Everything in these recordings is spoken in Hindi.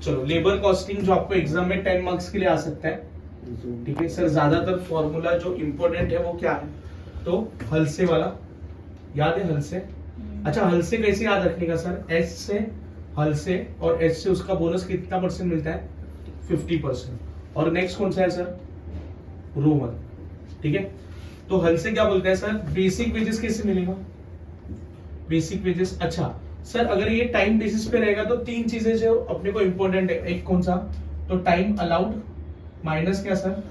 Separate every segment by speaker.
Speaker 1: चलो लेबर कॉस्टिंग जो आपको एग्जाम में 10 मार्क्स के लिए आ सकता है, ठीक है सर। ज्यादातर फॉर्मूला जो इंपॉर्टेंट है वो क्या है, तो हल से वाला याद है, हल से। अच्छा हल से कैसे याद रखने का सर, एच से हल से, और एच से उसका बोनस कितना परसेंट मिलता है, 50%। और नेक्स्ट कौन सा है सर, रो वन, ठीक है। तो हल से क्या बोलते हैं सर, बेसिक वेजेस कैसे मिलेगा, बेसिक वेजेस। अच्छा सर अगर ये टाइम बेसिस पे रहेगा तो तीन चीजें जो अपने को इंपॉर्टेंट है, एक कौन सा, तो टाइम अलाउड माइनस क्या सर,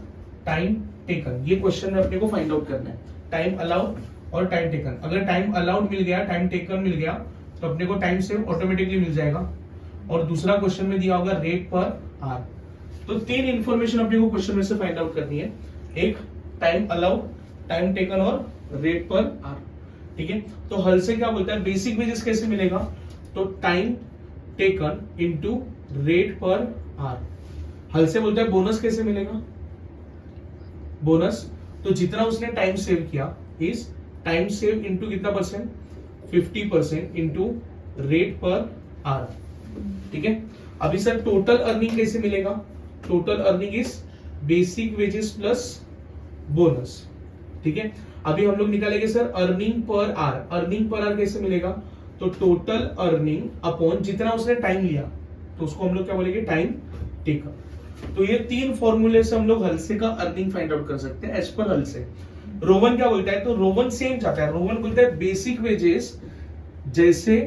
Speaker 1: टाइम टेकन। ये क्वेश्चन में अपने को फाइंड आउट करना है, टाइम अलाउड और टाइम टेकन। अगर टाइम अलाउड मिल गया, टाइम टेकन मिल गया, तो अपने को टाइम सेव ऑटोमेटिकली मिल जाएगा। और दूसरा क्वेश्चन में दिया होगा रेट पर आर। तो तीन इंफॉर्मेशन अपने को क्वेश्चन में से फाइंड आउट करनी है, एक टाइम अलाउड, टाइम टेकन और रेट पर आर, ठीक है। तो हल से क्या बोलता है, बेसिक वेजेस कैसे मिलेगा, तो time taken into rate per are. हल से बोलता है बोनस कैसे मिलेगा, बोनस तो जितना उसने टाइम सेव किया इज टाइम सेव इनटू कितना percent, 50% into rate per hour, ठीक है। अभी सर टोटल अर्निंग कैसे मिलेगा, total earning is basic wages plus bonus, ठीक है। अभी हम लोग निकालेंगे sir earning per hour. Earning per hour कैसे मिलेगा, तो टोटल अर्निंग अपॉन जितना उसने टाइम लिया, तो उसको हम लोग क्या बोलेंगे, टाइम टेकन। तो ये तीन फॉर्मूले से हम लोग हल से का अर्निंग फाइंड आउट कर सकते हैं एज पर हल से। रोवन क्या बोलता है, तो रोवन सेम जाता है, रोवन बोलता है बेसिक वेजेस जैसे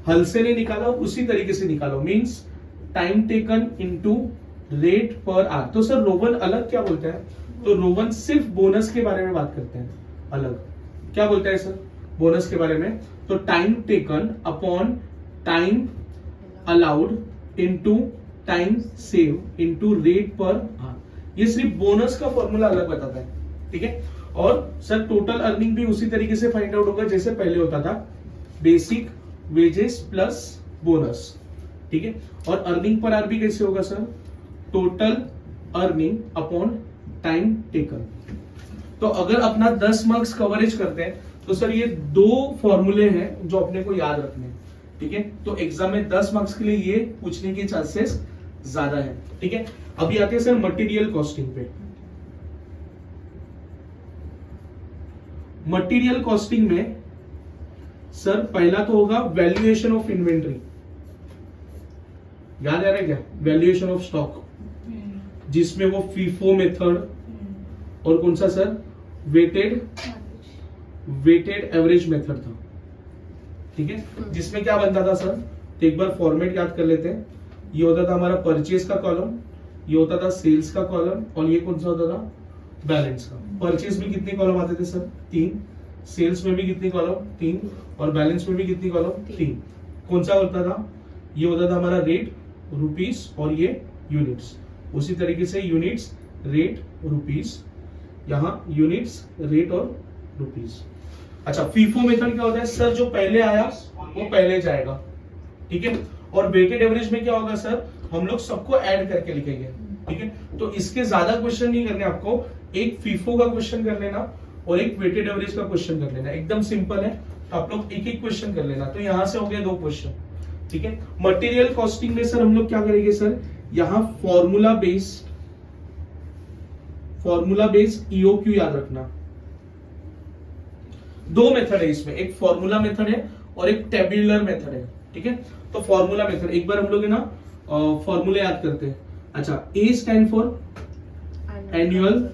Speaker 1: हल से ने निकाला उसी तरीके से निकालो, means time taken into rate per are. तो सर रोवन अलग क्या बोलता है, तो रोवन सिर्फ बोनस के बारे में बात करते हैं, अलग क्या बोलता है सर बोनस के बारे में, तो time taken upon time allowed into time save into rate per are. ये सिर्फ बोनस का फॉर्मूला अलग बताता है, ठीक है। और सर टोटल अर्निंग भी उसी तरीके से फाइंड आउट होगा जैसे पहले होता था, बेसिक वेजेस प्लस बोनस, ठीक है। और अर्निंग पर आर भी कैसे होगा sir, total earning upon time taken. तो अगर अपना 10 मार्क्स कवरेज करते हैं तो सर ये दो फॉर्मूले हैं जो अपने को याद रखने हैं, ठीक है। तो एग्जाम में 10 मार्क्स के लिए ये पूछने के चांसेस ज्यादा है, ठीक है। अभी आते हैं सर मटेरियल कॉस्टिंग पे। मटेरियल कॉस्टिंग में सर पहला तो होगा वैल्यूएशन ऑफ इन्वेंट्री, याद आ रहा है क्या, वैल्यूएशन ऑफ स्टॉक, जिसमें वो फीफो मेथड और कौन सा सर, वेटेड एवरेज मेथड था, ठीक है। जिसमें क्या बनता था सर, तो एक बार फॉर्मेट याद कर लेते हैं। ये होता था हमारा परचेज का कॉलम, ये होता था सेल्स का कॉलम, और ये कौन सा होता था, बैलेंस का। परचेज में कितने कॉलम आते थे सर, 3, सेल्स में भी कितनी कॉलम, 3, और बैलेंस में भी कितनी कॉलम, 3। कौन सा होता था, ये होता था हमारा रेट, रुपीस, और ये यूनिट्स। उसी तरीके से यूनिट्स, रेट, रुपीस, यहाँ यूनिट्स, रेट और रुपीस। अच्छा फीफो मेथड क्या होता है सर, जो पहले आया वो पहले जाएगा, ठीक है। और वेटेड एवरेज में क्या होगा सर, हम लोग सबको ऐड करके लिखेंगे, ठीक है। तो इसके ज्यादा क्वेश्चन नहीं करने आपको, एक फीफो का क्वेश्चन कर लेना और एक वेटेड एवरेज का क्वेश्चन कर लेना, एकदम सिंपल है। तो आप लोग एक एक क्वेश्चन कर लेना, तो यहां से हो गया 2 क्वेश्चन, ठीक है। मटेरियल कॉस्टिंग में सर हम लोग क्या करेंगे सर, यहां फॉर्मूला बेस्ड ईओक्यू याद रखना। 2 मेथड है इसमें, एक फॉर्मूला मेथड है और एक टेबुलर मेथड है, ठीक है। तो फॉर्मूला मेथड एक बार हम लोग है ना फॉर्मूला याद करते हैं। अच्छा A stand for annual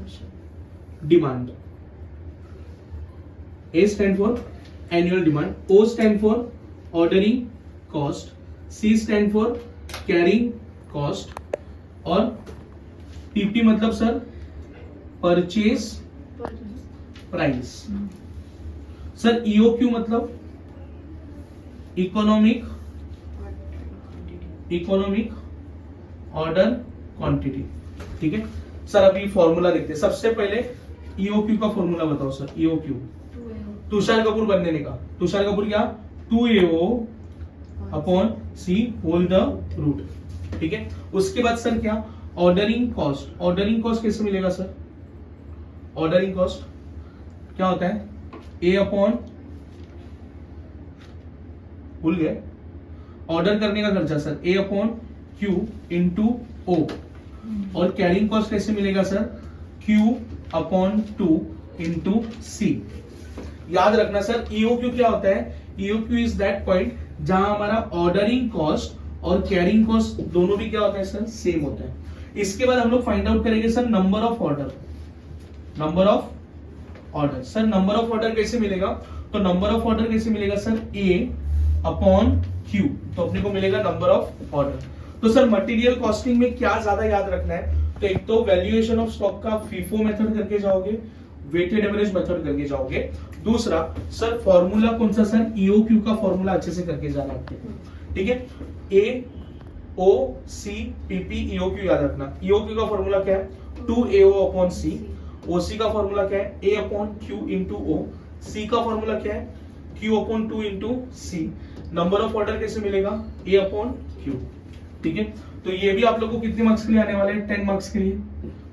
Speaker 1: demand, A stand for annual demand, O stand for ordering cost, C stand for carrying cost, और पीपी मतलब sir purchase price. Sir EOQ मतलब इकोनॉमिक ऑर्डर क्वांटिटी, ठीक है। सर अभी फॉर्मूला देखते हैं। सबसे पहले ईओक्यू का फॉर्मूला बताओ सर, ईओक्यू तुषार कपूर बनने का, तुषार कपूर क्या, 2AO upon C whole the root, ठीक है। उसके बाद सर क्या, ऑर्डरिंग कॉस्ट। ऑर्डरिंग कॉस्ट कैसे मिलेगा सर, ऑर्डरिंग कॉस्ट क्या होता है, A अपॉन, भूल गए, ऑर्डर करने का खर्चा sir, A upon Q into O, और कैरिंग कॉस्ट कैसे मिलेगा sir, Q upon 2 into C। याद रखना सर EOQ क्या होता है, EOQ इज दैट पॉइंट जहां हमारा ऑर्डरिंग कॉस्ट और कैरिंग कॉस्ट दोनों भी क्या होता है सर, सेम होता है। इसके बाद हम लोग फाइंड आउट करेंगे sir number of order. Number of order, sir number of order कैसे मिलेगा, तो नंबर ऑफ ऑर्डर कैसे मिलेगा सर, A अपॉन Q, तो अपने को मिलेगा नंबर ऑफ ऑर्डर। तो सर मटेरियल कॉस्टिंग में क्या ज्यादा याद रखना है, तो एक तो वैल्यूएशन ऑफ स्टॉक का FIFO मेथड करके जाओगे, वेटेड एवरेज मेथड करके जाओगे। दूसरा सर फॉर्मूला कौन सा सर, EOQ का फॉर्मूला अच्छे से करके जाना है, ठीक है। AOCPP EOQ याद रखना। EOQ का फॉर्मूला क्या है, 2AO अपॉन C। OC का फॉर्मूला क्या है, A upon Q into O। C का फॉर्मूला क्या है, Q upon 2 into C। Number of order कैसे मिलेगा, A अपॉन Q, ठीक है। तो ये भी आप लोगों को कितने मार्क्स के लिए आने वाले हैं, 10 मार्क्स के लिए।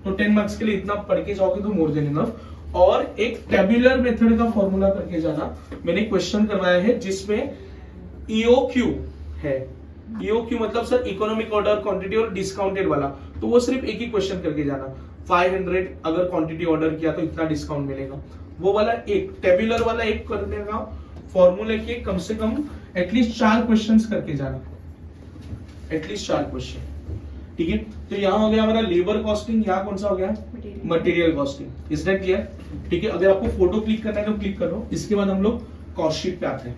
Speaker 1: तो 10 मार्क्स के लिए इतना पढ़ के जाओगे तो मोर देन इनफ। और एक टेबुलर मेथड का फॉर्मूला करके जाना, मैंने क्वेश्चन करवाया है जिसमें EOQ है। EOQ मतलब सर इकोनॉमिक ऑर्डर, क्वांटिटी और डिस्काउंटेड वाला, तो वो सिर्फ एक ही क्वेश्चन करके जाना। 500 अगर क्वांटिटी ऑर्डर किया तो इतना डिस्काउंट मिलेगा, वो वाला एक टेबुलर वाला एक करने का फॉर्मूले के कम से कम एटलीस्ट 4 क्वेश्चंस करके जाना, एटलीस्ट 4 क्वेश्चन, ठीक है। तो यहाँ हो गया हमारा लेबर कॉस्टिंग, यहाँ कौन सा हो गया, material costing. Is that clear, ठीक है। अगर आपको फोटो क्लिक करना है तो क्लिक करो, इसके बाद हम लोग कॉस्ट शीट पे आते हैं।